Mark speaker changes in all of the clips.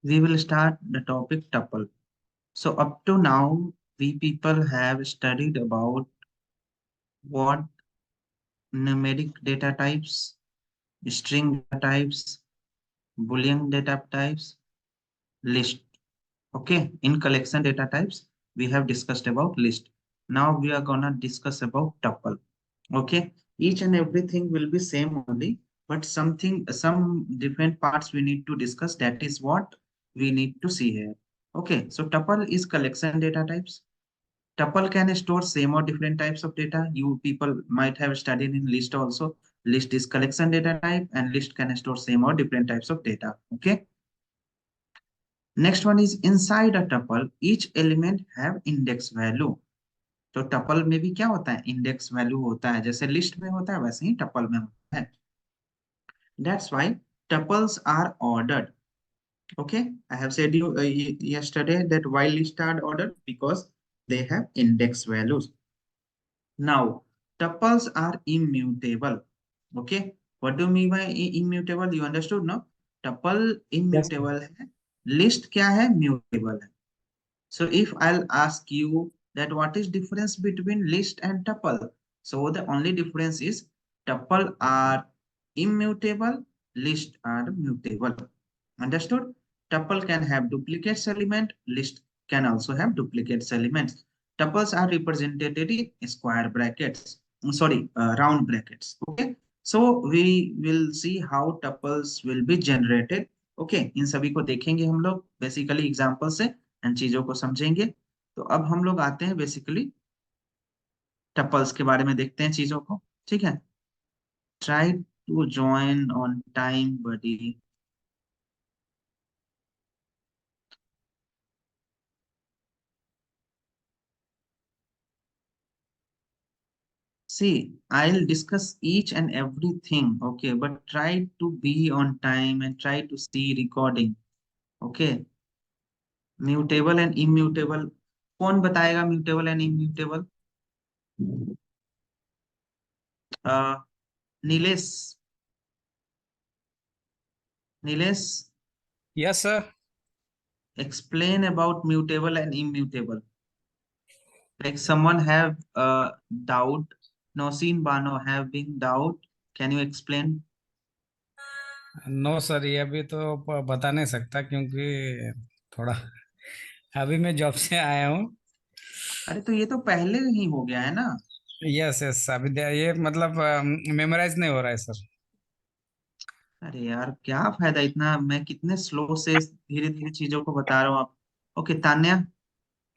Speaker 1: we will start the topic tuple. So up to now, we people have studied about what numeric data types, string data types, Boolean data types, list. Okay, in collection data types, we have discussed about list. Now we are gonna discuss about tuple. Okay, each and everything will be same only, but some different parts we need to discuss. That is what we need to see here. Okay, so tuple is collection data types. Tuple can store same or different types of data. You people might have studied in list also. List is collection data type, and list can store same or different types of data. Okay. Next one is inside a tuple, each element have index value. तो tuple में भी क्या होता है, index value होता है, जैसे list में होता है वैसे ही टपल में होता है. That's why tuples are ordered. Okay, I have said you yesterday that why lists are ordered, because they have index values. Now tuples are immutable. Okay, what do you mean by immutable? You understood, no? Tuple
Speaker 2: Yes, sir.
Speaker 1: immutable है, list क्या है, mutable है. So if I'll ask you that what is difference between list and tuple? So the only difference is tuple are immutable, list are mutable. Understood? Tuple can have duplicates element, list can also have duplicates elements. Tuples are represented in square brackets. Sorry, round brackets. Okay. So we will see how tuples will be generated. Okay, इन सभी को देखेंगे हम लोग basically example से and चीजों को समझेंगे. तो अब हम लोग आते हैं बेसिकली टपल्स के बारे में, देखते हैं चीजों को. ठीक है. Try to join on time buddy. See, I'll discuss each and everything, okay, but try to be on time and try to see recording. Okay. Mutable and immutable, कौन बताएगा mutable and immutable? Nilesh. Nilesh,
Speaker 2: Yes, sir.
Speaker 1: explain about mutable and immutable. Like someone have doubt. Nosin Bano have been doubt. Can you explain?
Speaker 2: No sir, ये अभी तो बता नहीं सकता क्योंकि थोड़ा अभी मैं जॉब से आया हूँ.
Speaker 1: अरे तो ये तो पहले ही हो गया है ना.
Speaker 2: यस यस, अभी ये मतलब मेमोराइज नहीं हो रहा है सर.
Speaker 1: अरे यार क्या फायदा, इतना मैं कितने स्लो से धीरे धीरे चीजों को बता रहा हूँ आप. Okay Tanya,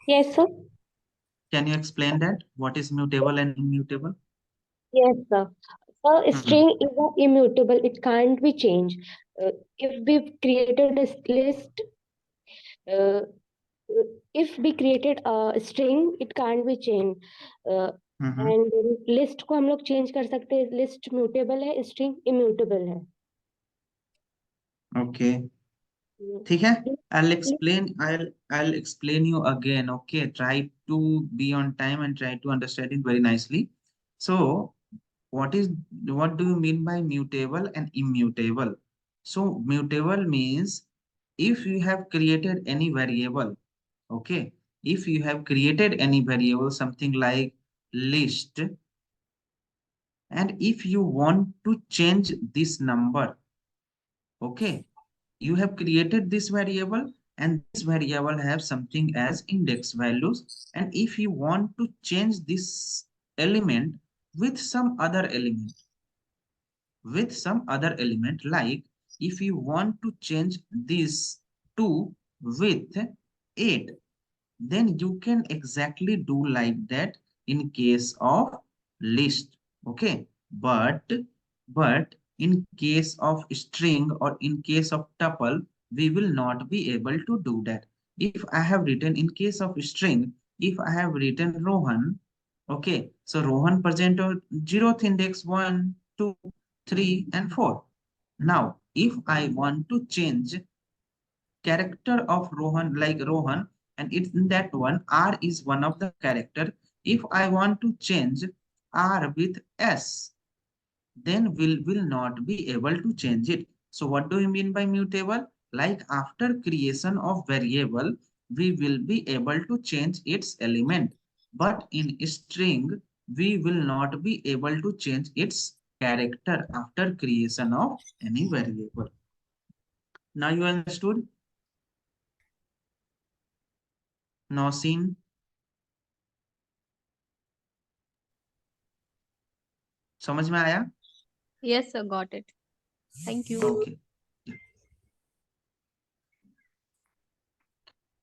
Speaker 3: Yes, sir.
Speaker 1: Can you explain that what is mutable and immutable?
Speaker 3: Yes, sir. A string is immutable. It can't be changed. If we've created a list, uh, if we created a string, it can't be changed. And list को हम लोग change कर सकते हैं. List mutable है, string immutable है.
Speaker 1: Okay, ठीक है. I'll explain you again. Okay, try to be on time and try to understand it very nicely. So what is, what do you mean by mutable and immutable? So mutable means if you have created any variable. Okay, if you have created any variable, something like list, and if you want to change this number, okay, you have created this variable and this variable have something as index values, and if you want to change this element with some other element, like if you want to change this 2 with 8, then you can exactly do like that in case of list. Okay, but in case of string or in case of tuple, we will not be able to do that. If I have written in case of string, if I have written Rohan, okay, so Rohan present or 0th index 1 2 3 and 4. Now if I want to change character of Rohan, like Rohan, and it's in that one, R is one of the character. If I want to change R with S, then will not be able to change it. So what do you mean by mutable? like after creation of variable we will be able to change its element, but in string we will not be able to change its character after creation of any variable. Now you understood? Nausin? समझ में आया?
Speaker 4: Yes, sir, got it. Thank you.
Speaker 1: Okay.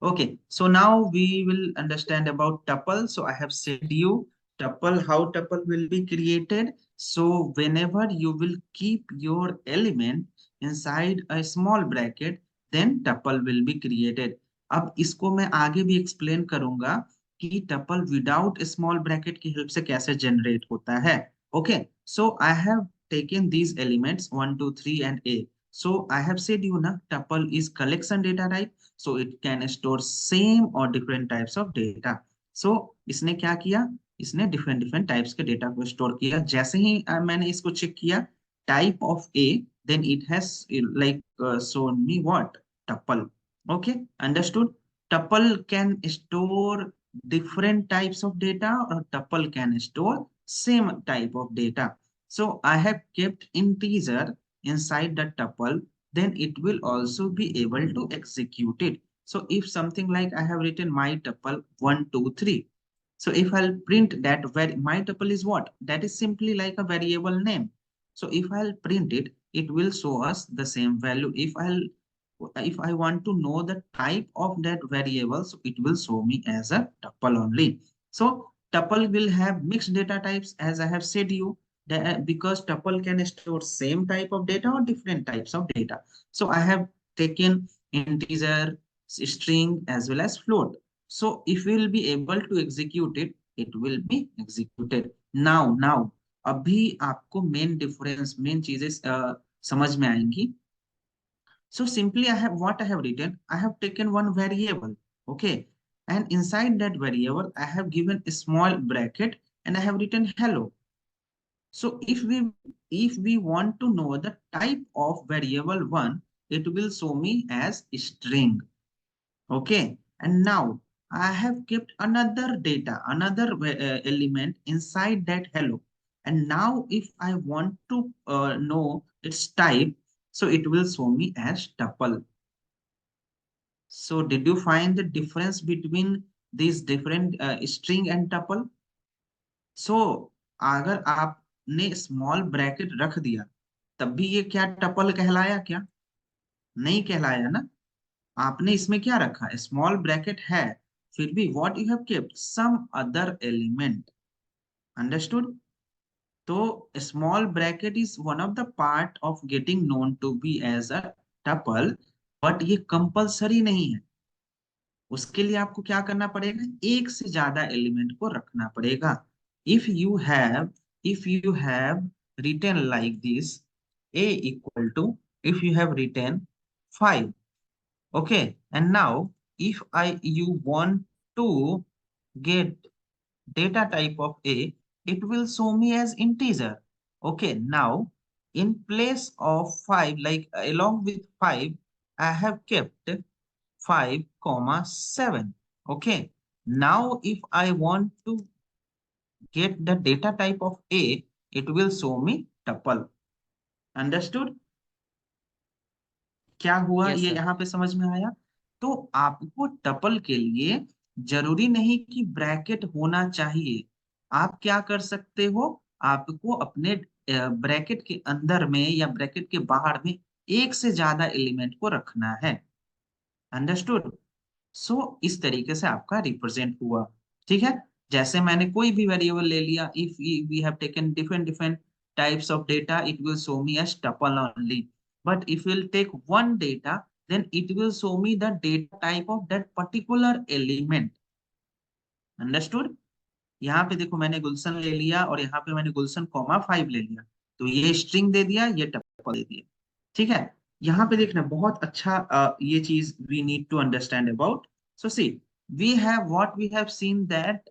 Speaker 1: Okay, so now we will understand about tuple. So I have said you tuple, how tuple will be created. So whenever you will keep your element inside a small bracket, then tuple will be created. अब इसको मैं आगे भी explain करूंगा कि tuple without small bracket की help से कैसे generate होता है. Okay, so I have taken these elements 1, 2, 3 and A. So I have said you na tuple is collection data type. So it can store same or different types of data. So इसने क्या किया? इसने different types के data को store किया. जैसे ही मैंने इसको check किया type of A, then it has like shown me what? Tuple. Okay, understood? Tuple can store different types of data or tuple can store same type of data. So I have kept integer inside the tuple, then it will also be able to execute it. So if something like I have written my tuple 1, 2, 3. So if I'll print that my tuple is what? That is simply like a variable name. So if I'll print it, it will show us the same value. If I want to know the type of that variable, so it will show me as a tuple only. So tuple will have mixed data types, as I have said you, that because tuple can store same type of data or different types of data. So I have taken integer, string as well as float. So if we will be able to execute it, it will be executed. Now अभी आपको main difference, main चीजें समझ में आएंगी. So simply I have written, I have taken one variable, okay, and inside that variable I have given a small bracket and I have written hello. So if we want to know the type of variable one, it will show me as string, okay. And now I have kept another data, another element inside that hello. And now if I want to know its type, so it will show me as tuple. So did you find the difference between these different string and tuple? So अगर आपने small bracket रख दिया तब भी ये क्या tuple कहलाया क्या? नहीं कहलाया ना. आपने इसमें क्या रखा? स्मॉल ब्रैकेट है, फिर भी what you have kept? Some other element. Understood? तो small bracket is one of the part of getting known to be as a tuple, but ये compulsory नहीं है. उसके लिए आपको क्या करना पड़ेगा? एक से ज्यादा एलिमेंट को रखना पड़ेगा. If you have written like this, a equal to, if you have written 5. Okay, and now if you want to get data type of A, it will show me as integer. Okay, now in place of 5, like along with 5, I have kept 5, 7. Okay, now if I want to get the data type of A, it will show me tuple. Understood? क्या हुआ?
Speaker 2: Yes,
Speaker 1: ये
Speaker 2: sir.
Speaker 1: यहाँ पे समझ में आया? तो आपको टपल के लिए जरूरी नहीं कि ब्रैकेट होना चाहिए. आप क्या कर सकते हो? आपको अपने ब्रैकेट के अंदर में या ब्रैकेट के बाहर में एक से ज्यादा एलिमेंट को रखना है. अंडरस्टूड? सो इस तरीके से आपका रिप्रेजेंट हुआ. ठीक है, जैसे मैंने कोई भी वेरिएबल ले लिया, if we have taken different types of data, it will show me as tuple only. But if we'll take one data, then it will show me the data type of that particular element. Understood? यहाँ पे देखो मैंने गुलशन ले लिया और यहाँ पे मैंने गुलशन 5 ले लिया, तो ये स्ट्रिंग दे दिया, ये टपल दे दिया. ठीक है, यहाँ पे देखना बहुत अच्छा ये चीज we need to understand about. So see we have seen that,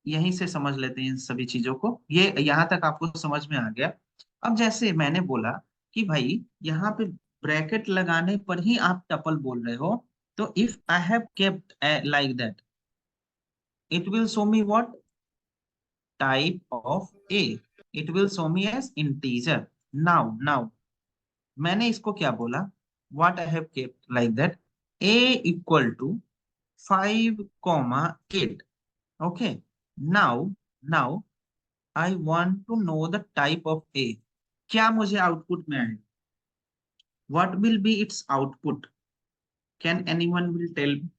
Speaker 1: यहीं से समझ लेते हैं इन सभी चीजों को. ये यहाँ तक आपको समझ में आ गया. अब जैसे मैंने बोला कि भाई यहाँ पे ब्रैकेट लगाने पर ही आप टपल बोल रहे हो, तो if I have kept like that, it will show me what type of a, it will show me as integer. Now मैंने इसको क्या बोला, what I have kept like that, a equal to 5, 8. Okay, now I want to know the type of a. क्या मुझे output में आएगा, what will be its output? Can anyone will tell me?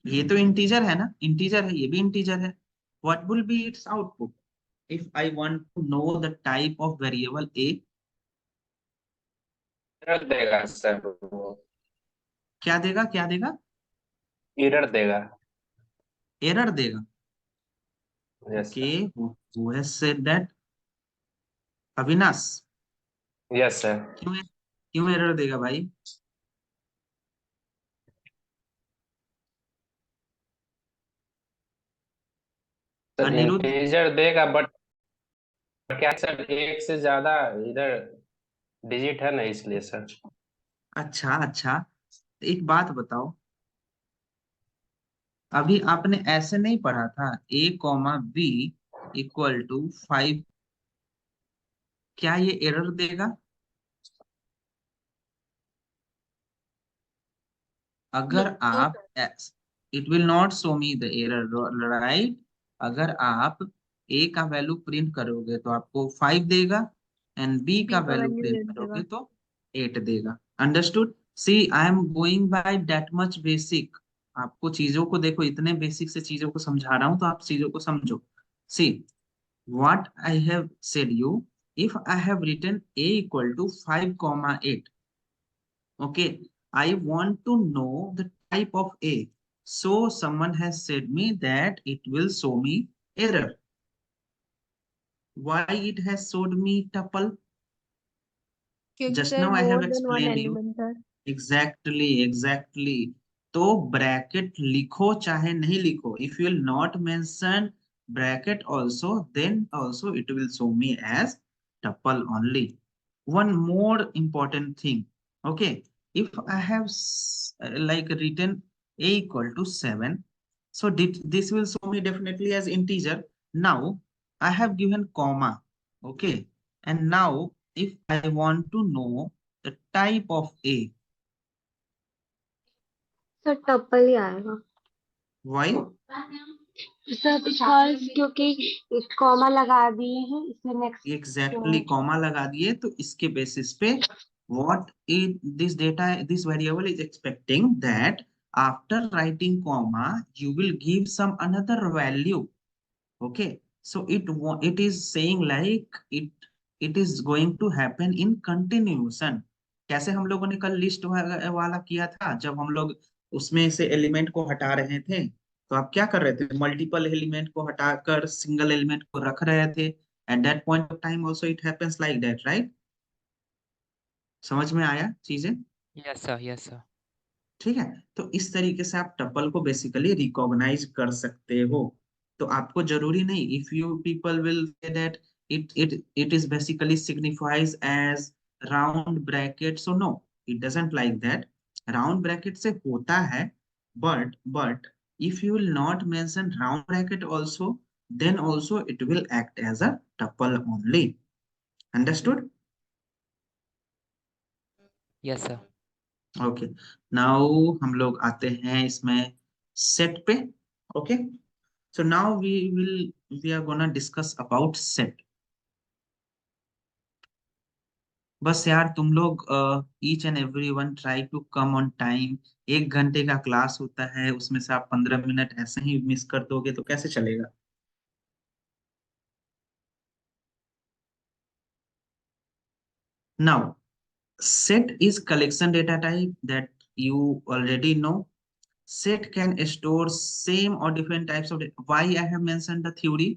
Speaker 1: ये तो इंटीजर है ना, integer है, ये भी इंटीजर है. What will be its output if I want to know the type of variable a?
Speaker 5: Error देगा सर, वो
Speaker 1: क्या देगा, क्या देगा?
Speaker 5: एरर देगा।
Speaker 1: एरर देगा.
Speaker 5: Yes
Speaker 1: Okay, who has said that? Avinash.
Speaker 5: Yes sir.
Speaker 1: क्यों एरर देगा भाई?
Speaker 5: सर
Speaker 1: अनिरुद्ध.
Speaker 5: इंटीजर देगा, बट क्या है सर, एक से ज्यादा इधर डिजिट है ना, इसलिए सर।
Speaker 1: अच्छा, एक बात बताओ, अभी आपने ऐसे नहीं पढ़ा था a, b इक्वल टू 5, क्या ये एरर देगा? अगर
Speaker 4: No,
Speaker 1: आप
Speaker 4: sir.
Speaker 1: It will not show me the error, right? अगर आप a का वैल्यू प्रिंट करोगे तो आपको 5 देगा, एंड b का
Speaker 4: B का
Speaker 1: वैल्यू
Speaker 4: value
Speaker 1: प्रिंट
Speaker 4: 8
Speaker 1: करोगे
Speaker 4: देगा.
Speaker 1: तो 8 देगा. Understood? See I am going by that much basic. आपको चीजों को देखो, इतने बेसिक से चीजों को समझा रहा हूं तो आप चीजों को समझो. सी what I have said you, if I have written a equal to 5, 8, okay, I want to know the type of a. So someone has said me that it will show me error. Why it has showed me tuple?
Speaker 4: क्योंकि
Speaker 1: Just
Speaker 4: sir
Speaker 1: now I have
Speaker 4: more than one
Speaker 1: explained you.
Speaker 4: element, sir.
Speaker 1: Exactly. तो bracket लिखो चाहे नहीं लिखो, if you will not mention bracket also, then also it will show me as tuple only. One more important thing, okay, if I have like written a equal to 7, so this will show me definitely as integer. Now I have given comma, okay, and now if I want to know the type of a,
Speaker 3: sir tuple ही आएगा
Speaker 1: why?
Speaker 3: Sir, because क्योंकि comma लगा दिए हैं इसलिए next
Speaker 1: Exactly, comma लगा दिए तो इसके बेसिस पे what is this data, this variable is expecting that after writing comma you will give some another value. Okay, so it is saying like it is going to happen in continuation. कैसे हम लोगों ने कल list वाला किया था, जब हम लोग उसमें से एलिमेंट को हटा रहे थे, तो आप क्या कर रहे थे, मल्टीपल एलिमेंट को हटाकर सिंगल एलिमेंट को रख रहे थे. At that point of time also it happens like that, right? समझ में आया चीजें?
Speaker 6: Yes sir, yes sir.
Speaker 1: ठीक है, तो इस तरीके से आप टपल को बेसिकली रिकॉग्नाइज कर सकते हो. तो आपको जरूरी नहीं, if you people will say that it is basically signifies as round bracket, so no, it doesn't like that. Round bracket से होता है, but if you will not mention round bracket also, then also it will act as a tuple only. Understood?
Speaker 6: Yes sir.
Speaker 1: Okay, now हम लोग आते हैं इसमें set पे. Okay, so now we are gonna discuss about set. बस यार तुम लोग each and every one try to come on time. 1 घंटे का क्लास होता है, उसमें से आप 15 मिनट ऐसे ही मिस कर दोगे तो कैसे चलेगा? Now set is collection data type that you already know. Set can store same or different types of data. Why I have mentioned the theory?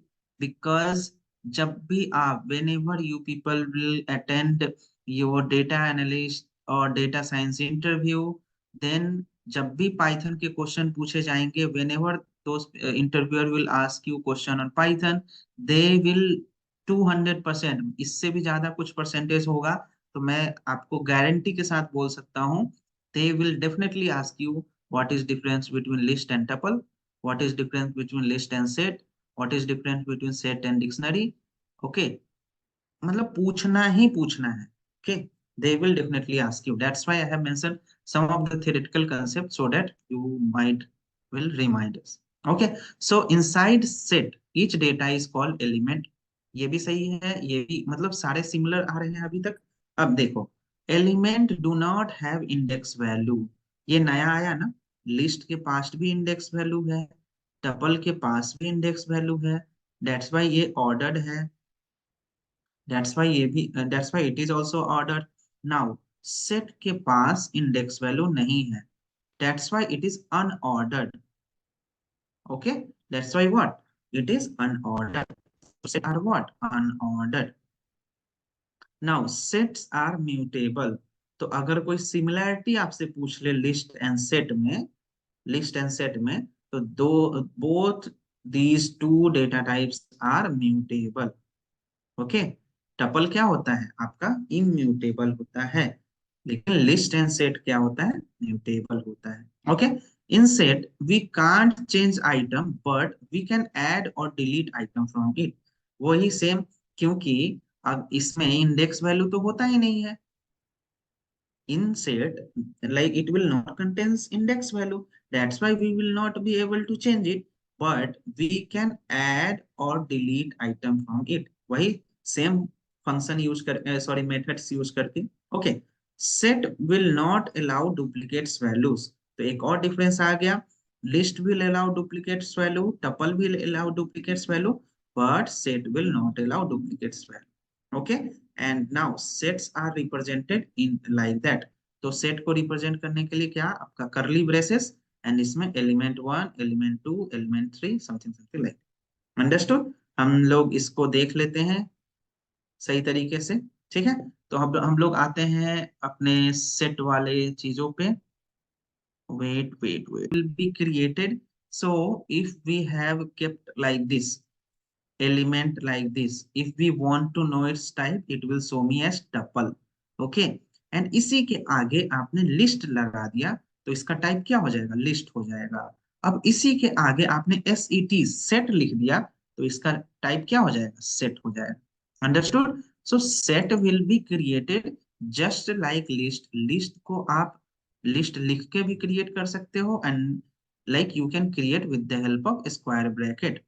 Speaker 1: Because जब भी आप whenever you people will attend your data analyst or data science interview, then जब भी Python के question पूछे जाएंगे, whenever those interviewer will ask you question on Python, they will 200%, इससे भी ज्यादा कुछ परसेंटेज होगा तो मैं आपको गारंटी के साथ बोल सकता हूँ, they will definitely ask you what is difference between list and tuple, what is difference between list and set, what is difference between set and dictionary. Okay, मतलब पूछना ही पूछना है। Okay, they will definitely ask you. That's why I have mentioned some of the theoretical concepts so that you might will remind us. Okay, so inside set each data is called element. ये भी सही है, ये भी मतलब सारे similar आ रहे हैं अभी तक। अब देखो, element do not have index value, ये नया आया ना। लिस्ट के पास भी इंडेक्स वैल्यू है, टपल के पास भी इंडेक्स वैल्यू है, दैट्स वाई ये ऑर्डर्ड है, दैट्स वाई ये भी that's why it is also ordered. Now set के पास इंडेक्स वैल्यू नहीं है, that's why it is unordered. Okay, that's why what it is unordered. Set are what unordered. Now sets are mutable, तो अगर कोई similarity आपसे पूछ ले लिस्ट एंड सेट में, लिस्ट एंड सेट में, तो दो both these to data types are mutable. Okay, tuple क्या होता है आपका, इम्यूटेबल होता है, लेकिन लिस्ट एंड सेट क्या होता है, म्यूटेबल होता है। Okay, in set we can't change item but we can add और डिलीट आइटम फ्रॉम इट। वही सेम, क्योंकि अब इसमें इंडेक्स वैल्यू तो होता ही नहीं है। In set, like it will not contains index value, that's why we will not be able to change it, but we can add or delete item from it। वही same function use कर sorry methods use करके। okay, set will not allow duplicates values, तो एक और difference आ गया, list will allow duplicates value, tuple will allow duplicates value, but set will not allow duplicates value। okay, and now sets are represented in like that। तो set को represent करने के लिए क्या, आपका करली ब्रेसेस एंड इसमें element 1 element 2 element 3 something something like. Understood, हम लोग इसको देख लेते हैं सही तरीके से। ठीक है, तो हम लोग आते हैं अपने सेट वाले चीजों पे। wait will be created, so if we have kept like this element like this, if we want to know its type it will show me as tuple। okay, and इसी के आगे आपने लिस्ट लगा दिया तो इसका टाइप क्या हो जाएगा, लिस्ट हो जाएगा। अब इसी के आगे आपने सेट सेट लिख दिया तो इसका टाइप क्या हो जाएगा, सेट हो जाएगा। Understood, so set will be created just like list. List को आप लिस्ट लिख के भी क्रिएट कर सकते हो, and like you can create with the help of square bracket.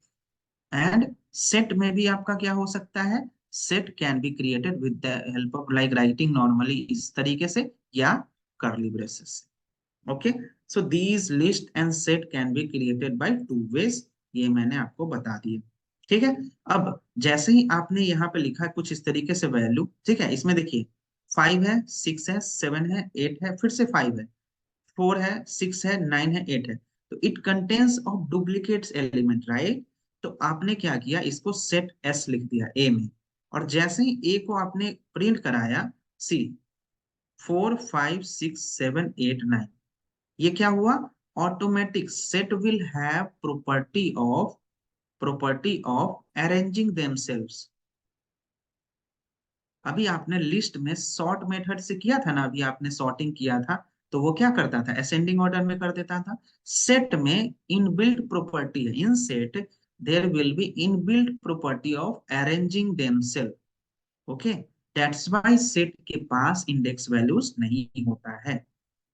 Speaker 1: And set में भी आपका क्या हो सकता है, set can be created with the help of like writing normally इस तरीके से या curly braces. Okay, so these list and set can be created by two ways, ये मैंने आपको बता दिया। ठीक है, अब जैसे ही आपने यहाँ पे लिखा कुछ इस तरीके से वैल्यू, ठीक है, इसमें देखिए 5 है 6 है 7 है 8 है फिर से 5 है 4 है 6 है 9 है 8 है, तो it contains of duplicates element, right. तो आपने क्या किया, इसको सेट एस लिख दिया ए में, और जैसे ही ए को आपने प्रिंट कराया, सी 4 5 6 7 8 9, ये क्या हुआ, automatic set will have property of arranging themselves. अभी आपने लिस्ट में सॉर्ट मेथड से किया था ना, अभी आपने सॉर्टिंग किया था तो वो क्या करता था, असेंडिंग ऑर्डर में कर देता था। सेट में इनबिल्ट प्रॉपर्टी है, in set there will be inbuilt property of arranging themselves. Okay, that's why set के पास इंडेक्स वैल्यूज नहीं होता है।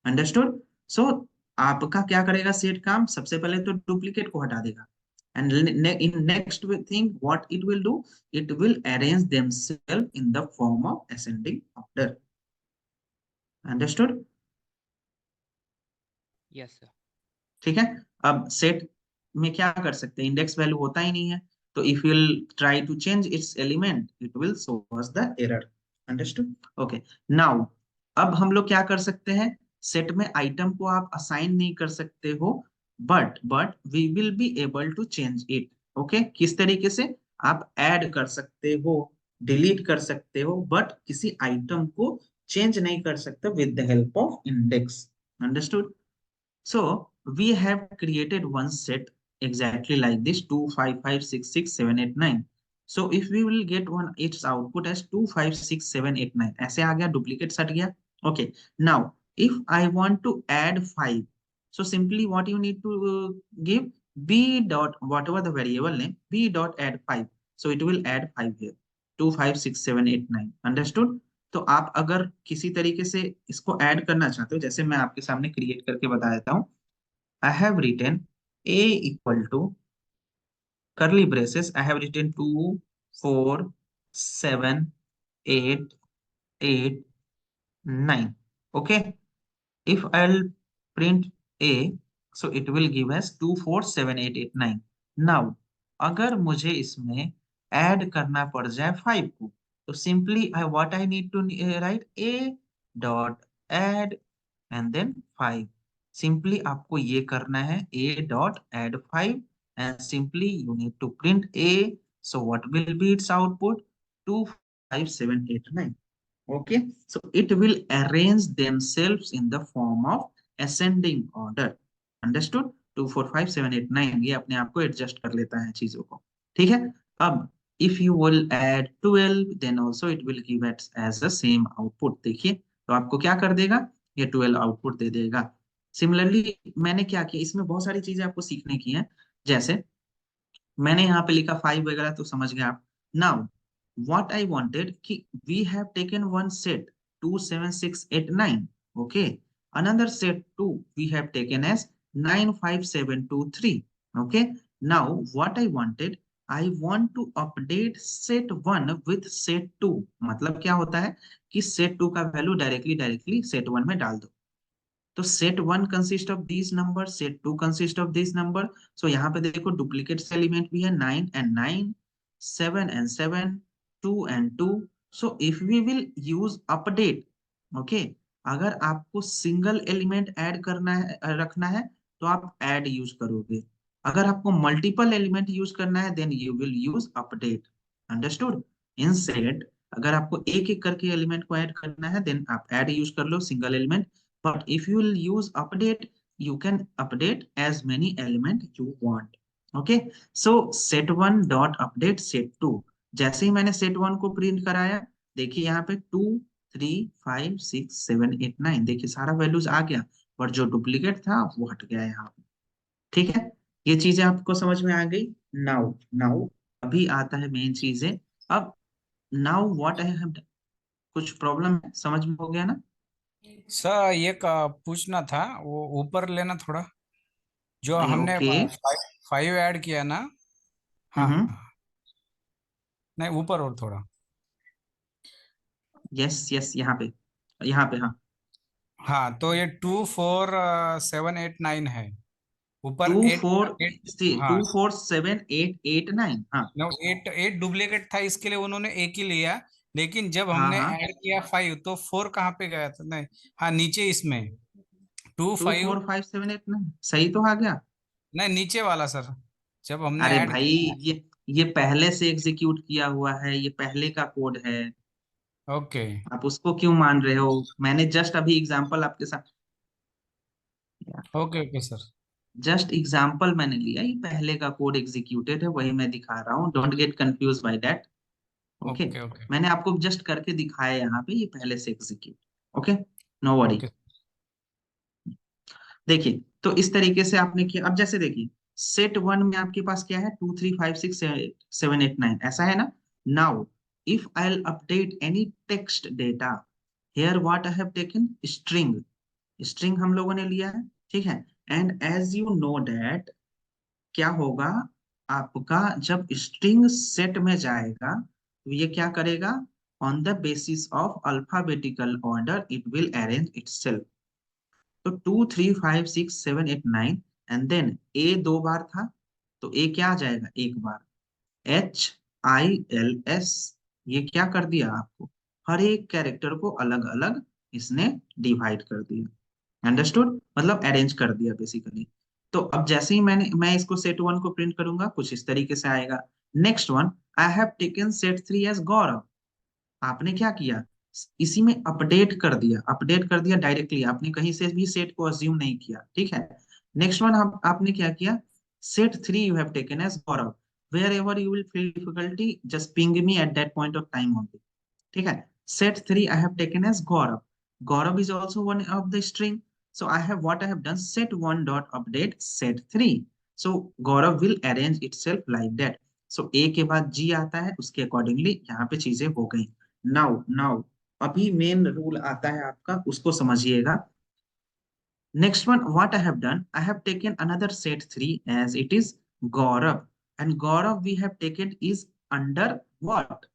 Speaker 1: अंडरस्टूड, सो आपका क्या करेगा सेट काम, सबसे पहले तो डुप्लीकेट को हटा देगा, and in next thing what it will do, it will arrange themselves in the form of ascending order। understood,
Speaker 6: Yes, sir.
Speaker 1: ठीक है। अब सेट में क्या कर सकते हैं, इंडेक्स वैल्यू होता ही नहीं है, तो if you will try to change its element it will show us the error. Understood, okay. Now अब हम लोग क्या कर सकते हैं, सेट में आइटम को आप असाइन नहीं कर सकते हो, but we will be able to change it. Okay, किस तरीके से, आप ऐड कर सकते हो, डिलीट कर सकते हो, बट किसी आइटम को चेंज नहीं कर सकते with the help of index. Understood, so we have created one set exactly like this 2 5 5 6 6 7 8 9, so if we will get one its output as 2 5 6 7 8 9, ऐसे आ गया, डुप्लीकेट हट गया। Okay, now if I want to add 5, so simply what you need to give b dot whatever the variable name, b dot add 5, so it will add 5 here, 2 5 6 7 8 9, understood? तो आप अगर किसी तरीके से इसको ऐड करना चाहते हो, जैसे मैं आपके सामने क्रिएट करके बता देता हूँ। I have written a equal to curly braces, I have written 2 4 7 8 8 9, okay? If I'll print a, so it will give us 2 4 7 8 8 9. Now अगर मुझे इसमें ऐड करना पड़ जाए 5 को, तो simply what I need to write a dot add and then 5. Simply आपको ये करना है, a dot add 5 and simply you need to print a. So what will be its output? 2 5 7 8 9. Okay, so it will arrange themselves in the form of ascending order. Understood? 2 4 5 7 8 9 ये अपने आप को adjust कर लेता है चीजों को, ठीक है। अब if you will add 12 then also it will give it as the same output। देखिए तो आपको क्या कर देगा, ये 12 आउटपुट दे देगा। सिमिलरली मैंने क्या किया, इसमें बहुत सारी चीजें आपको सीखने की है। जैसे मैंने यहाँ पे लिखा 5 वगैरह तो समझ गए आप। नाउ what I wanted कि we have taken one set 2 7 6 8 9, okay, another set 2 we have taken as 9 5 7 2 3, okay। Now what I wanted, I want to update set 1 with set 2। मतलब क्या होता है कि set 2 का वैल्यू डायरेक्टली set 1 में डाल दो। तो set 1 consist of this number, set 2 consist of this number. So यहाँ पे देखो डुप्लीकेट एलिमेंट भी है 9 and 9, 7 and 7, 2 and 2। So if we will use update, okay, अगर आपको सिंगल एलिमेंट ऐड करना है रखना है तो आप ऐड यूज करोगे, अगर आपको मल्टीपल एलिमेंट यूज करना है then you will use update. Understood? In set अगर आपको एक एक करके एलिमेंट को ऐड करना है देन आप ऐड यूज कर लो single element, but if you will use update you can update as many element you want। okay, so set1 dot update set2, जैसे ही मैंने set1 को प्रिंट कराया, देखिए यहाँ पे 2 3 5 6 7 8 9, देखिए सारा वैल्यूज आ गया, पर जो डुप्लीकेट था वो हट गया यहाँ पे। ठीक है, ये चीजें आपको समझ में आ गई। नाउ नाउ अभी आता है मेन चीजें। अब नाउ व्हाट आई हैव, कुछ प्रॉब्लम है, समझ में हो गया ना?
Speaker 2: सर ये पूछना था, वो ऊपर लेना थोड़ा, जो हमने
Speaker 1: ओके,
Speaker 2: 5 ऐड किया ना। हाँ
Speaker 1: हम्म,
Speaker 2: हाँ, नहीं ऊपर और थोड़ा।
Speaker 1: यस यस, यहाँ पे हाँ,
Speaker 2: हाँ तो ये 2 4 7 8 9 है, ऊपर
Speaker 1: 2
Speaker 2: 8
Speaker 1: 4
Speaker 2: 8।
Speaker 1: सी
Speaker 2: हाँ
Speaker 1: 2 4 7 8 8 9, हाँ
Speaker 2: 8 डुप्लीकेट था, इसके लिए उन्होंने एक ही लिया। लेकिन जब
Speaker 1: हाँ
Speaker 2: हमने
Speaker 1: हाँ,
Speaker 2: ऐड किया 5 तो 4 कहाँ पे गया था? नहीं, हाँ नीचे इसमें 2
Speaker 1: 2
Speaker 2: 5।
Speaker 1: 4 5 7 8 9 सही तो आ गया।
Speaker 2: नहीं नीचे वाला सर, जब हमने
Speaker 1: अरे
Speaker 2: ऐड
Speaker 1: भाई,
Speaker 2: किया।
Speaker 1: ये पहले से एग्जीक्यूट किया हुआ है, ये पहले का कोड है,
Speaker 2: ओके
Speaker 1: आप उसको क्यों मान रहे हो? मैंने जस्ट अभी एग्जांपल आपके साथ,
Speaker 2: okay okay sir.
Speaker 1: Just example मैंने लिया, ये पहले का कोड एग्जीक्यूटेड है, वही मैं दिखा रहा हूँ, don't get confuse by that. Okay,
Speaker 2: okay okay
Speaker 1: मैंने आपको जस्ट करके दिखाया यहाँ पे, ये पहले से execute. Okay, no worry.
Speaker 2: Okay.
Speaker 1: देखिए तो इस तरीके से आपने किया। अब जैसे देखिए सेट 1 में आपके पास क्या है, 2 3 5 6 7 8 9, ऐसा है ना। Now if I will update any text data, here what I have taken string, string हम लोगों ने लिया है, ठीक है। And as you know that क्या होगा, आपका जब स्ट्रिंग सेट में जाएगा तो ये क्या करेगा, on the basis of alphabetical order it will arrange itself. तो 2 3 5 6 7 8 9 एंड देन ए 2 बार था, तो ए क्या आ जाएगा, एक बार। HILS, ये क्या कर दिया आपको, हर एक कैरेक्टर को अलग अलग इसने डिवाइड कर दिया। अंडरस्टूड? मतलब अरेंज कर दिया बेसिकली। तो अब जैसे ही मैं इसको सेट 1 को प्रिंट करूंगा कुछ इस तरीके से आएगा। Next one, I have taken set 3 as Gaurav, आपने क्या किया, इसी में अपडेट कर दिया डायरेक्टली, आपने कहीं से भी सेट को अज्यूम नहीं किया, ठीक है। नेक्स्ट वन, आपने क्या किया, set 3 you have taken as Gaurav, wherever you will feel difficulty, just ping me at that point of time only. ठीक है. Set 3 I have taken as Gaurav. Gaurav is also one of the string. So I have what I have done, set 1 dot update set 3. So Gaurav will arrange itself like that. So A के बाद G आता है, उसके accordingly यहाँ पे चीजें हो गई. Now अभी मेन रूल आता है आपका, उसको समझिएगा. Next one, what I have done, I have taken another set 3 as it is Gaurav, and Gaurav we have taken is under what?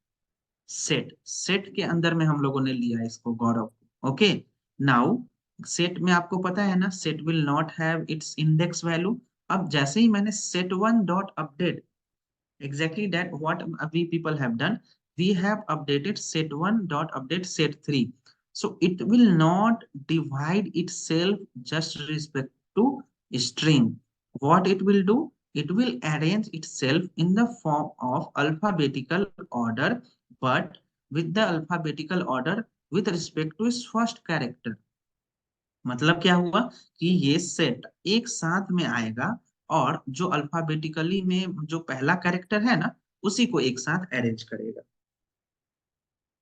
Speaker 1: Set के अंदर में हम लोगों ने लिया इसको गौरव. ओके. नाउ सेट में आपको पता है ना, set will not have it's index value. अब जैसे ही मैंने set 1 dot update, exactly that what we people have done, we have updated set 1 dot update set 3. So it will not divide itself just respect to string. What it will do, it will arrange itself in the form of alphabetical order, but with the alphabetical order with respect to its first character. मतलब क्या हुआ कि ये set एक साथ में आएगा और जो अल्फाबेटिकली में जो पहला कैरेक्टर है ना, उसी को एक साथ अरेंज करेगा.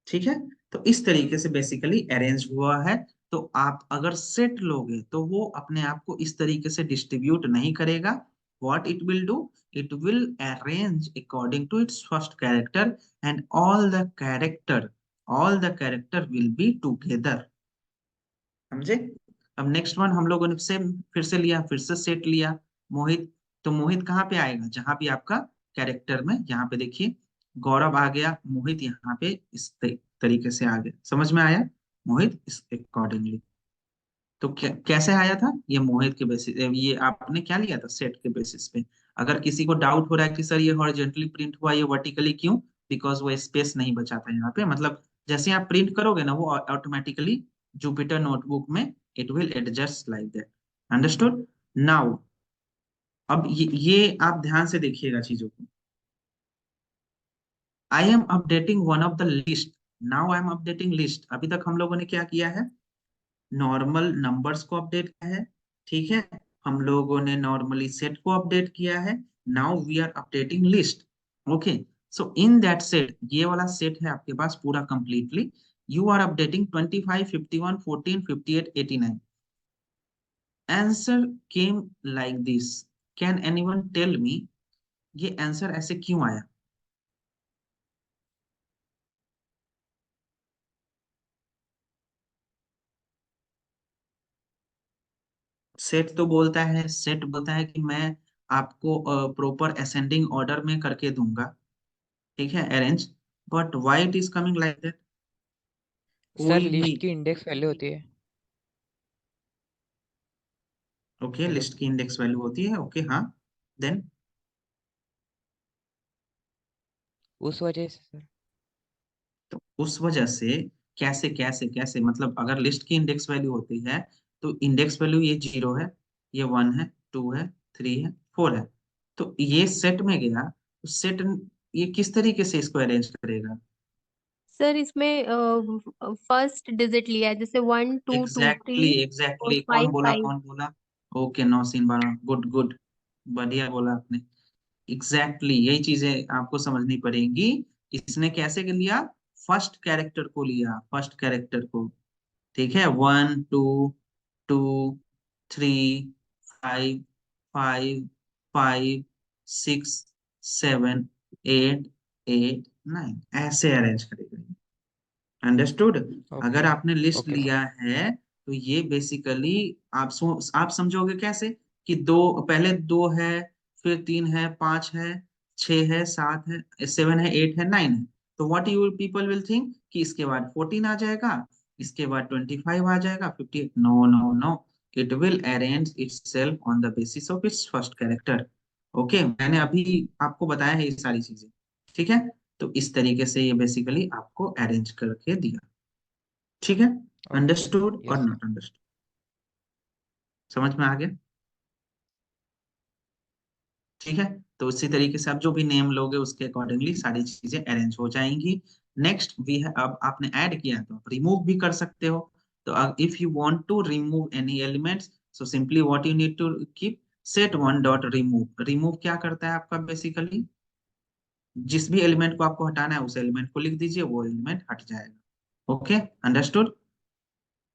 Speaker 1: ठीक है. तो इस तरीके से बेसिकली अरेंज हुआ है. तो आप अगर सेट लोगे तो वो अपने आप को इस तरीके से डिस्ट्रीब्यूट नहीं करेगा. What it will do, it will arrange according to its first character and all the character will be together. समझे. अब नेक्स्ट वन हम लोगों ने सेम फिर से लिया, फिर से सेट लिया मोहित. तो मोहित कहाँ पे आएगा, जहां भी आपका कैरेक्टर में, यहाँ पे देखिए गौरव आ गया, मोहित यहाँ पे इस तरीके से आ गया. समझ में आया मोहित इस अकॉर्डिंगली. तो कैसे आया था ये मोहित के बेसिस, ये आपने क्या लिया था सेट के बेसिस पे. अगर किसी को डाउट हो रहा है कि सर ये हॉरिजॉन्टली प्रिंट हुआ, ये वर्टिकली क्यों, बिकॉज वो स्पेस नहीं बचा था यहाँ पे. मतलब जैसे आप प्रिंट करोगे ना, वो ऑटोमेटिकली जुपिटर नोटबुक में it will adjust like that. Understood. Now अब ये आप ध्यान से देखिएगा चीजों को. I am updating one of the list. Now I am updating list. अभी तक हम लोगों ने क्या किया है, नॉर्मल नंबर्स को अपडेट किया है. ठीक है. हम लोगों ने नॉर्मली सेट को अपडेट किया है. Now we are updating list. Okay. So in that set, ये वाला सेट है आपके पास पूरा completely. You are updating 25, 51, 14, 58, 89. Answer came like this. Can anyone tell me ये आंसर ऐसे क्यों आया. सेट तो बोलता है, सेट बोलता है कि मैं आपको प्रॉपर असेंडिंग ऑर्डर में करके दूंगा. ठीक है, arrange. But why it is coming like that.
Speaker 6: Sir
Speaker 1: कोई भी.
Speaker 6: लिस्ट की इंडेक्स वैल्यू होती है.
Speaker 1: ओके, लिस्ट की इंडेक्स वैल्यू होती है. ओके, हाँ. देन
Speaker 6: उस वजह से सर.
Speaker 1: तो उस वजह से कैसे कैसे कैसे, मतलब अगर लिस्ट की इंडेक्स वैल्यू होती है तो इंडेक्स वैल्यू ये 0 है, ये 1 है, 2 है, 3 है, 4 है. तो ये सेट में गया तो सेट ये किस तरीके से इसको अरेंज करेगा.
Speaker 4: सर इसमें फर्स्ट डिजिट लिया है, जैसे 1 2 2 3
Speaker 1: एग्जैक्टली
Speaker 4: 4 5 5.
Speaker 1: कौन बोला. ओके, नौसीन बानो, गुड गुड, बढ़िया बोला आपने. एग्जैक्टली यही चीजें आपको समझनी पड़ेगी. इसने कैसे कर लिया, फर्स्ट कैरेक्टर को लिया, फर्स्ट कैरेक्टर को. ठीक है. 1 2 2 3 5 5 5 6 7 8 8 9 ऐसे अरेंज करेगा. अंडरस्टूड. अगर आपने लिस्ट
Speaker 6: ओके
Speaker 1: लिया है तो ये बेसिकली आप समझोगे कैसे कि दो, पहले 2 है, फिर 3 है, 5 है, 6 है, 7 है, 7 है, 8 है, 9 है. तो what you people will think कि इसके बाद 14 आ जाएगा, इसके बाद 25 आ जाएगा, 50. No no no, it will arrange itself on the basis of its first character. Okay, मैंने अभी आपको बताया है ये सारी चीजें. ठीक है. तो इस तरीके से ये बेसिकली आपको अरेंज करके दिया. ठीक है. अंडरस्टूड और
Speaker 6: यस
Speaker 1: नॉट अंडरस्टूड, समझ में आ गया. ठीक है. तो इसी तरीके से आप जो भी नेम लोगे उसके अकॉर्डिंगली सारी चीजें अरेंज हो जाएंगी. नेक्स्ट वी है, अब आपने ऐड किया तो आप रिमूव भी कर सकते हो. तो if you want to remove any elements, so simply what you need to keep, set 1 dot remove. Remove क्या करता है आपका बेसिकली, जिस भी एलिमेंट को आपको हटाना है उस एलिमेंट को लिख दीजिए, वो एलिमेंट हट जाएगा। Okay, understood?